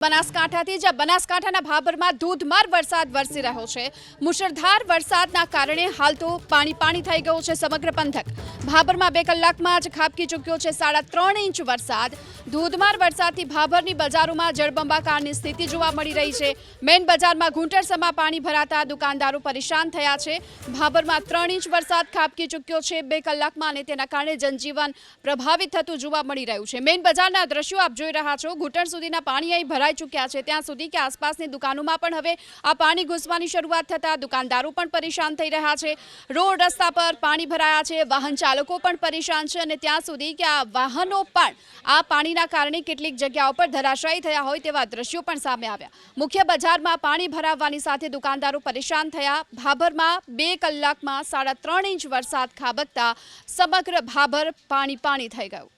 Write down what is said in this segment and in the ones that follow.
બનાસકાંઠાથી જ્યાં બનાસકાંઠાના ભાભરમાં ધોધમાર વરસાદ વરસી રહ્યો છે। મુશળધાર વરસાદના કારણે હાલ તો પાણી થઈ ગયું છે સમગ્ર પંથક। ભાભરમાં 2 કલાકમાં જ ખાબકી ચૂક્યો છે 3.5 ઇંચ વરસાદ। ધોધમાર વરસાદથી ભાભરની બજારોમાં જળબંબાકારની સ્થિતિ જોવા મળી રહી છે। મેઇન બજારમાં ઘૂંટણસમાં પાણી ભરાતા દુકાનદારો પરેશાન થયા છે। ભાભરમાં 3 ઇંચ વરસાદ ખાબકી ચૂક્યો છે 2 કલાકમાં અને તેના કારણે જનજીવન પ્રભાવિત થતું જોવા મળી રહ્યું છે। મેઇન બજારના દ્રશ્યો આપ જોઈ રહ્યા છો। ઘૂંટણ સુધીના પાણી અહીં ભરાઈ ચૂક્યા છે, ત્યાં સુધી કે આસપાસની દુકાનોમાં પણ હવે આ પાણી ઘૂસવાની શરૂઆત થતા દુકાનદારો પણ પરેશાન થઈ રહ્યા છે। રોડ રસ્તા પર પાણી ભરાયા છે, વાહન ચાલકો પણ પરેશાન છે અને ત્યાં સુધી કે આ વાહનો પણ આ પાણીના કારણે કેટલીક જગ્યાઓ પર ધરાશાયી થયા હોય તેવા દ્રશ્યો પણ સામે આવ્યા। મુખ્ય બજારમાં પાણી ભરાવવાની સાથે દુકાનદારો પરેશાન થયા। ભાભરમાં 2 કલાકમાં 3.5 ઇંચ વરસાદ ખાબકતા સમગ્ર ભાભર પાણી થઈ ગયું।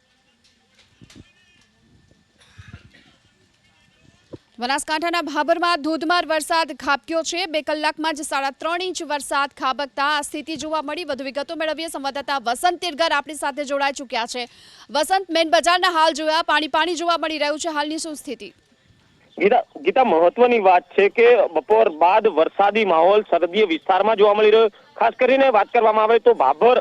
બનાસકાંઠાના ભાભરમાં ધોધમાર વરસાદ ખાબક્યો છે। 2 કલાકમાં જ 3.5 ઇંચ વરસાદ ખાબકતા આ સ્થિતિ જોવા મળી। વધુ વિગતો મેળવીએ સંવાદદાતા વસંત તિરગર આપણી સાથે જોડાઈ ચૂક્યા છે। વસંત, મેઇન બજારના હાલ જોયા, પાણી જોવા મળી રહ્યું છે, હાલની શું સ્થિતિ? ગીતા, મહત્વની વાત છે કે બપોર બાદ વરસાદી માહોલ સરહદીય વિસ્તારમાં જોવા મળી રહ્યો। ખાસ કરીને વાત કરવામાં આવે તો ભાભર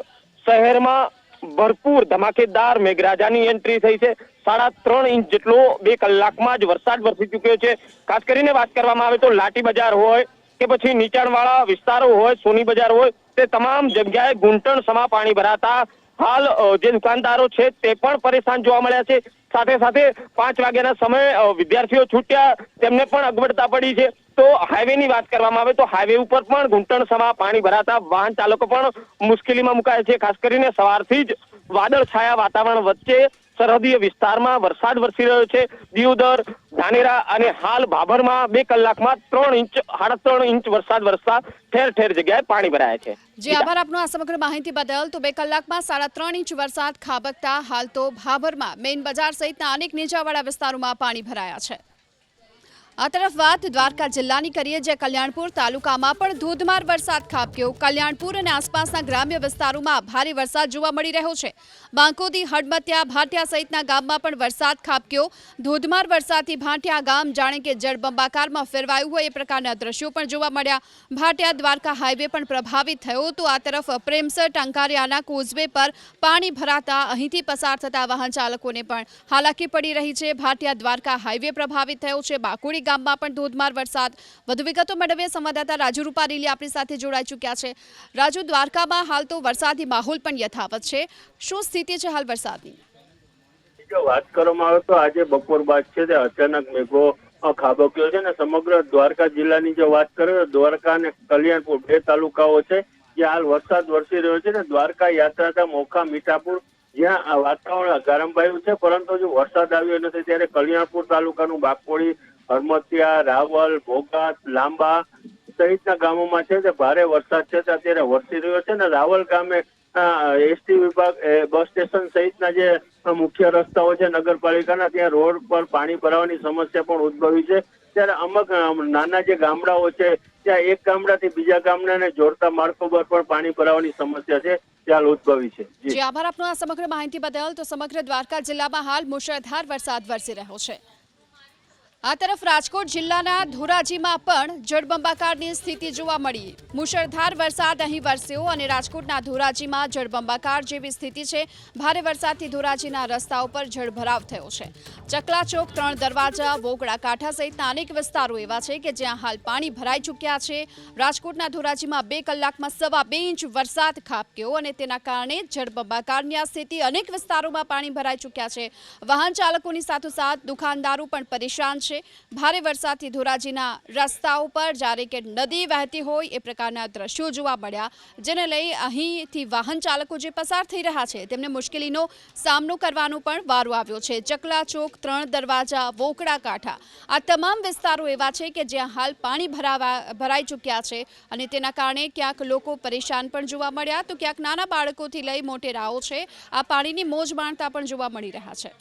શહેરમાં ભરપૂર ધમાકેદાર મેઘરાજાની એન્ટ્રી થઈ છે। 3.5 ઇંચ જેટલો 2 કલાકમાં જ વરસાદ વરસી ચૂક્યો છે। ખાસ કરીને વાત કરવામાં આવે તો લાઠી બજાર હોય કે પછી નીચાણવાળા વિસ્તારો હોય, સોની બજાર હોય, તે તમામ જગ્યાએ ઘૂંટણ સમા પાણી ભરાતા હાલ જે દુકાનદારો છે તે પણ પરેશાન જોવા મળ્યા છે। સાથે 5 વાગ્યાના સમયે વિદ્યાર્થીઓ છૂટ્યા, તેમને પણ અગવડતા પડી છે। તો હાઈવેની વાત કરવામાં આવે તો હાઈવે ઉપર પણ ઘૂંટણ સમા પાણી ભરાતા વાહન ચાલકો પણ મુશ્કેલીમાં મુકાયા છે। ખાસ કરીને સવારથી જ વાદળ છાયા વાતાવરણ વચ્ચે સરહદીય વિસ્તારમાં વરસાદ વરસી રહ્યો છે। દિયોદર, ધાનેરા અને હાલ ભાભરમાં 2 કલાકમાં 3.5 ઇંચ વરસાદ વરસતા ઠેર જગ્યાએ પાણી ભરાયા છે। જી આભાર આપનો આ સમગ્ર માહિતી બદલ। તો 2 કલાકમાં 3.5 ઇંચ વરસાદ ખાબકતા હાલ તો ભાભરમાં મેઇન બજાર સહિતના અનેક નીચાણવાળા વિસ્તારોમાં પાણી ભરાયા છે। આ તરફ વાત દ્વારકા જિલ્લાની કરીએ, જે કલ્યાણપુર તાલુકામાં પણ ધોધમાર વરસાદ ખાબક્યો। કલ્યાણપુર અને આસપાસના ગ્રામ્ય વિસ્તારોમાં ભારે વરસાદ જોવા મળી રહ્યો છે। બાંકોદી, હડમતિયા, ભાટિયા સહિતના ગામમાં પણ વરસાદ ખાબક્યો। ધોધમાર વરસાદથી ભાટિયા ગામ જાણે કે જળબંબાકારમાં ફેરવાયું હોય એ પ્રકારના દ્રશ્યો પણ જોવા મળ્યા। ભાટિયા દ્વારકા હાઈવે પણ પ્રભાવિત થયો। તો આ તરફ પ્રેમસર ટંકારિયાના કોઝવે પર પાણી ભરાતા અહીંથી પસાર થતા વાહન ચાલકોને પણ હાલાકી પડી રહી છે। ભાટિયા દ્વારકા હાઈવે પ્રભાવિત થયો છે। બાકોડી ગામમાં પણ ધોધમાર વરસાદ। વધુ વિગતો મેળવીએ સંવાદદાતા રાજુ રૂપારેલી આપણી સાથે જોડાઈ ચૂક્યા છે। રાજુ, દ્વારકામાં હાલ તો વરસાદી માહોલ પણ યથાવત છે, શું સ્થિતિ છે હાલ વરસાદની? જો વાત કરવામાં આવે તો આજે બપોર બાદ છે તે અચાનક મેઘો ખાબક્યો છે ને સમગ્ર દ્વારકા જિલ્લાની જો વાત કરીએ તો દ્વારકા અને કલ્યાણપુર 2 તાલુકાઓ છે જ્યાં હાલ વરસાદ વરસી રહ્યો છે ને દ્વારકા યાત્રાધામ ઓખા મીઠાપુર જ્યાં વાતાવરણ ગરમાયું છે, પરંતુ જો વરસાદ આવ્યો નથી ત્યારે કલ્યાણપુર તાલુકાનું બાકોડી, હડમતિયા, રાવલ, ભોગાત, લાંબા સહિતના ગામોમાં છે તે ભારે વરસાદ છે તે અત્યારે વરસી રહ્યો છે ને રાવલ ગામે એસટી વિભાગ બસ સ્ટેશન સહિતના જે મુખ્ય રસ્તાઓ છે નગરપાલિકાના, ત્યાં રોડ પર પાણી ભરાવાની સમસ્યા પણ ઉદ્ભવી છે। ત્યારે અમુક નાના જે ગામડાઓ છે ત્યાં એક ગામડાથી બીજા ગામડાને જોડતા માર્ગો પર પણ પાણી ભરાવાની સમસ્યા છે ત્યાં ઉદ્ભવી છે। જી આભાર આપનો આ સમગ્ર માહિતી બદલ। તો સમગ્ર દ્વારકા જિલ્લામાં હાલ મુશળધાર વરસાદ વરસી રહ્યો છે। આ તરફ રાજકોટ જિલ્લાના ધોરાજીમાં પણ જળબંબાકારની સ્થિતિ જોવા મળી। મુશળધાર વરસાદ અહીં વરસ્યો અને રાજકોટના ધોરાજીમાં જળબંબાકાર જેવી સ્થિતિ છે। ભારે વરસાદથી ધોરાજીના રસ્તાઓ પર જળભરાવ થયો છે। ચકલા ચોક, 3 દરવાજા, વોગડા કાંઠા સહિતના અનેક વિસ્તારો એવા છે કે જ્યાં હાલ પાણી ભરાઈ ચૂક્યા છે। રાજકોટના ધોરાજીમાં 2 કલાકમાં 2.25 ઇંચ વરસાદ ખાબક્યો અને તેના કારણે જળબંબાકારની આ સ્થિતિ અનેક વિસ્તારોમાં પાણી ભરાઈ ચૂક્યા છે। વાહન ચાલકોની સાથોસાથ દુકાનદારો પણ પરેશાન છે। ભારે વરસાદથી ધોરાજીના રસ્તાઓ પર જ્યારે કે નદી વહેતી હોય એ પ્રકારના દ્રશ્યો જોવા મળ્યા, જેને લઈ અહીંથી વાહન ચાલકો જે પસાર થઈ રહ્યા છે તેમને મુશ્કેલીનો સામનો કરવાનો પણ વારો આવ્યો છે। ચકલા ચોક, 3 દરવાજા, વોકડા કાંઠા આ તમામ વિસ્તારો એવા છે કે જ્યાં હાલ પાણી ભરાઈ ચૂક્યા છે અને તેના કારણે ક્યાંક લોકો પરેશાન પણ જોવા મળ્યા, તો ક્યાંક નાના બાળકોથી લઈ મોટેરાઓ છે આ પાણીની મોજ માણતા પણ જોવા મળી રહ્યા છે।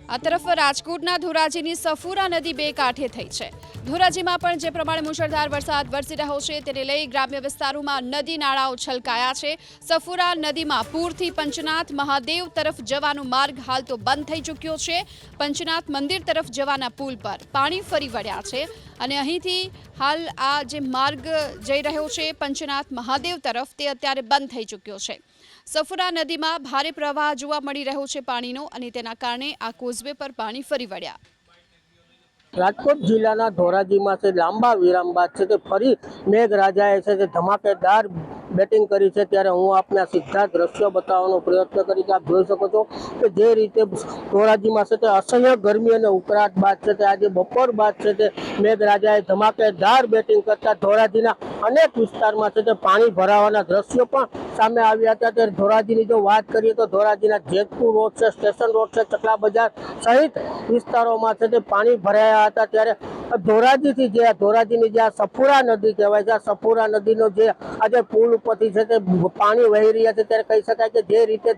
આ તરફ રાજકોટના ધોરાજીની સફુરા નદી બે કાંઠે થઈ છે. ધોરાજીમાં પણ જે પ્રમાણે મુશળધાર વરસાદ વરસી રહ્યો છે તેને લઈ ગ્રામ્ય વિસ્તારોમાં નદી નાળાઓ છલકાયા છે. સફુરા નદીમાં પૂરથી પંચનાથ મહાદેવ તરફ જવાનો માર્ગ હાલ તો બંધ થઈ ચૂક્યો છે. પંચનાથ મંદિર તરફ જવાના પુલ પર પાણી ફરી વળ્યા છે અને અહીંથી હાલ આ જે માર્ગ જઈ રહ્યો છે પંચનાથ મહાદેવ તરફ તે અત્યારે બંધ થઈ ચૂક્યો છે. સફુરા નદીમાં ભારે પ્રવાહ જોવા મળી રહ્યો છે પાણીનો અને તેના કારણે આ કોઝવે પર પાણી ફરી વળ્યા. રાજકોટ જિલ્લાના ધોરાજીમાં છે લાંબા વિરામ બાદ છે તે ફરી મેઘરાજાએ છે તે ધમાકેદાર બેટિંગ કરી છે. ત્યારે હું આપને સીધા દ્રશ્યો બતાવવાનો પ્રયત્ન કરી. આપ જોઈ શકો છો કે જે રીતે ધોરાજીમાં છે તે અસહ્ય ગરમી અને ઉકળાટ બાદ છે તે આજે બપોર બાદ છે તે મેઘરાજાએ ધમાકેદાર બેટિંગ કરતા ધોરાજીના અનેક વિસ્તારમાં છે તે પાણી ભરાવાના દ્રશ્યો પણ સામે આવ્યા હતા. ત્યારે ધોરાજીની જો વાત કરીએ તો ધોરાજીના જેતપુર રોડ છે, સ્ટેશન રોડ છે, ચકલા બજાર સહિત વિસ્તારોમાં છે તે પાણી ભરાયા હતા. ત્યારે ધોરાજીની જે સફુરા નદી કહેવાય છે, આ સફુરા નદીનો જે આજે પુલ ઉપરથી છે તે પાણી વહી રહ્યા છે. ત્યારે કહી શકાય કે જે રીતે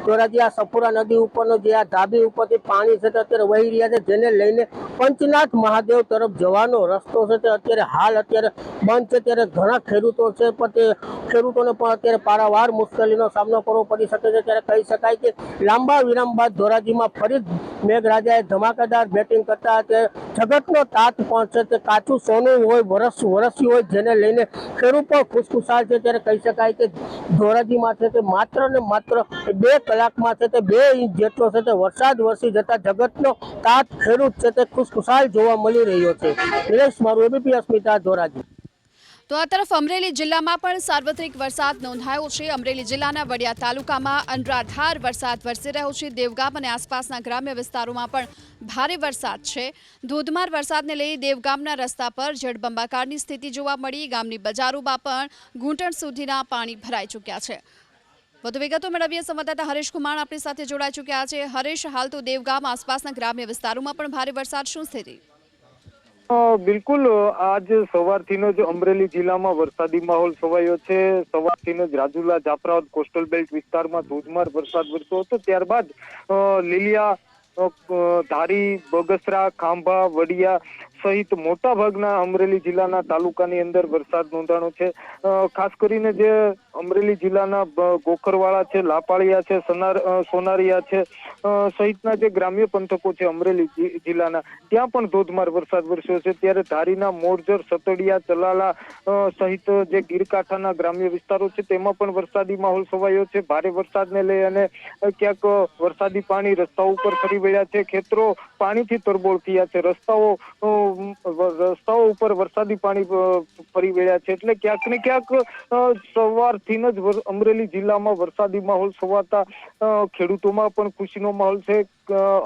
ધોરાજી આ સફુરા નદી ઉપરનો જે આ ધાબી ઉપરથી પાણી છે તે અત્યારે વહી રહ્યા છે, જેને લઈને પંચનાથ મહાદેવ તરફ જવાનો રસ્તો છે તે અત્યારે બંધ છે. ત્યારે ઘણા ખેડૂતો છે પણ તે ખેડૂતોને પણ અત્યારે પારાવાર મુશ્કેલીનો સામનો કરવો પડી શકે છે. ત્યારે કહી શકાય કે લાંબા વિરામ બાદ ધોરાજીમાં ફરી મેઘરાજાએ ધમાકેદાર બેટિંગ કરતા જગતનો તાત પણ છે તે કાચું સોનું હોય વરસ્યું હોય, જેને લઈને ખેડૂત પણ ખુશખુશાલ છે. ત્યારે કહી શકાય કે ધોરાજીમાં છે તે માત્ર ને માત્ર 2 કલાકમાં છે તે 2 ઇંચ જેટલો છે તે વરસાદ વરસી જતા જગતનો તાત ખેડૂત છે તે ખુશખુશાલ જોવા મળી રહ્યો છે. નિલેશ મારું, એબીપી અસ્મિતા, ધોરાજી. તો આ તરફ અમરેલી જિલ્લામાં પણ સાર્વત્રિક વરસાદ નોંધાયો છે. અમરેલી જિલ્લાના વડિયા તાલુકામાં અનરાધાર વરસાદ વરસી રહ્યો છે. દેવગામ અને આસપાસના ગ્રામ્ય વિસ્તારોમાં પણ ભારે વરસાદ છે. ધોધમાર વરસાદને લઈ દેવગામના રસ્તા પર જળબંબાકારની સ્થિતિ જોવા મળી. ગામની બજારોમાં પણ ઘૂંટણ સુધીના પાણી ભરાઈ ચૂક્યા છે. વધુ વિગતો મેળવીએ સંવાદદાતા હરેશ કુમાર આપણી સાથે જોડાઈ ચૂક્યા છે. હરેશ, હાલ તો દેવગામ આસપાસના ગ્રામ્ય વિસ્તારોમાં પણ ભારે વરસાદ, શું સ્થિતિ? બિલકુલ, આજ સવારથી જ અમરેલી જિલ્લામાં વરસાદી માહોલ છવાયો છે. સવારથી જ રાજુલા, જાફરાબાદ, કોસ્ટલ બેલ્ટ વિસ્તારમાં ધોધમાર વરસાદ વરસ્યો હતો. ત્યારબાદ લીલિયા, ધારી, બગસરા, ખાંભા, વડિયા સહિત મોટા ભાગના અમરેલી જિલ્લાના તાલુકાની અંદર વરસાદ નોંધાણો છે. ખાસ કરીને જે અમરેલી જિલ્લાના ગોખરવાળા છે, લાપાળિયા છે, સોનારિયા છે સહિતના જે ગ્રામ્ય પંથકો છે અમરેલી જિલ્લાના, ત્યાં પણ ધોધમાર વરસાદ વરસ્યો છે. ત્યારે ધારીના મોરજર, સતડિયા, ચલાલા સહિત જે ગીરકાંઠાના ગ્રામ્ય વિસ્તારો છે તેમાં પણ વરસાદી માહોલ છવાયો છે. ભારે વરસાદને લઈ અને ક્યાંક વરસાદી પાણી રસ્તાઓ ઉપર ફરી વળ્યા છે. ખેતરો પાણીથી તરબોળ થયા છે. રસ્તાઓ ઉપર વરસાદી પાણી ફરી વળ્યા છે. એટલે ક્યાંક ને ક્યાંક સવારથી જ અમરેલી જિલ્લામાં વરસાદી માહોલ છવાતા ખેડૂતોમાં પણ ખુશીનો માહોલ છે.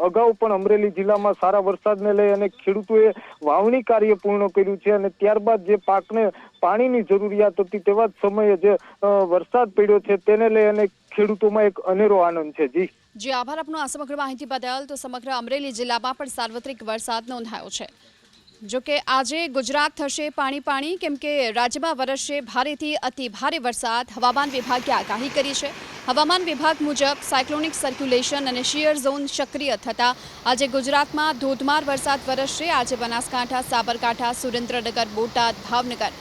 અગાઉ પણ અમરેલી જિલ્લામાં સારા વરસાદને લઈ અને ખેડૂતોએ વાવણી કાર્ય પૂર્ણ કર્યું છે અને ત્યારબાદ જે પાકને પાણીની જરૂરિયાત હતી તેવા જ સમયે જે વરસાદ પડ્યો છે તેને લઈ અને ખેડૂતોમાં એક અનેરો આનંદ છે. જી આભાર આપનો આ સમગ્ર માહિતી બદલ. તો સમગ્ર અમરેલી જિલ્લામાં પણ સાર્વત્રિક વરસાદ નોંધાયો છે. જો કે આજે ગુજરાત થશે પાણી, કેમ કે રાજ્યમાં વરસશે ભારેથી અતિ ભારે વરસાદ. હવામાન વિભાગે આગાહી કરી છે. હવામાન વિભાગ મુજબ સાયક્લોનિક સર્ક્યુલેશન અને શિયર ઝોન સક્રિય થતા આજે ગુજરાતમાં ધોધમાર વરસાદ વરસશે. આજે બનાસકાંઠા, સાબરકાંઠા, સુરેન્દ્રનગર, બોટાદ, ભાવનગર,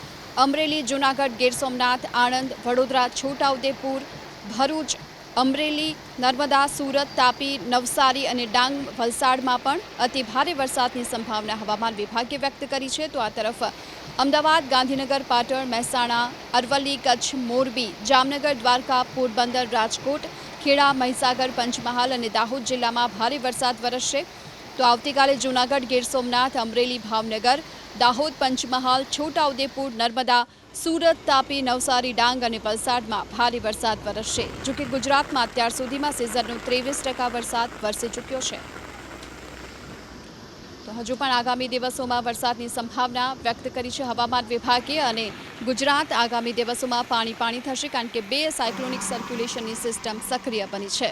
અમરેલી, જૂનાગઢ, ગીર સોમનાથ, આણંદ, વડોદરા, છોટાઉદેપુર, ભરૂચ, અમરેલી, નર્મદા, સુરત, તાપી, નવસારી અને ડાંગ, વલસાડમાં પણ અતિ ભારે વરસાદની સંભાવના હવામાન વિભાગે વ્યક્ત કરી છે. તો આ તરફ અમદાવાદ, ગાંધીનગર, પાટણ, મહેસાણા, અરવલ્લી, કચ્છ, મોરબી, જામનગર, દ્વારકા, પોરબંદર, રાજકોટ, ખેડા, મહીસાગર, પંચમહાલ અને દાહોદ જિલ્લામાં ભારે વરસાદ વરસશે. તો આવતીકાલે જૂનાગઢ, ગીર સોમનાથ, અમરેલી, ભાવનગર, દાહોદ, પંચમહાલ, છોટાઉદેપુર, નર્મદા, સુરત, તાપી, નવસારી, ડાંગ અને વલસાડમાં ભારે વરસાદ વરસશે. જોકે ગુજરાતમાં અત્યાર સુધીમાં સિઝનનો 23% વરસાદ વરસી ચૂક્યો છે. તો હજુ પણ આગામી દિવસોમાં વરસાદની સંભાવના વ્યક્ત કરી છે હવામાન વિભાગે અને ગુજરાત આગામી દિવસોમાં પાણી થશે, કારણ કે 2 સાયક્લોનિક સર્ક્યુલેશનની સિસ્ટમ સક્રિય બની છે.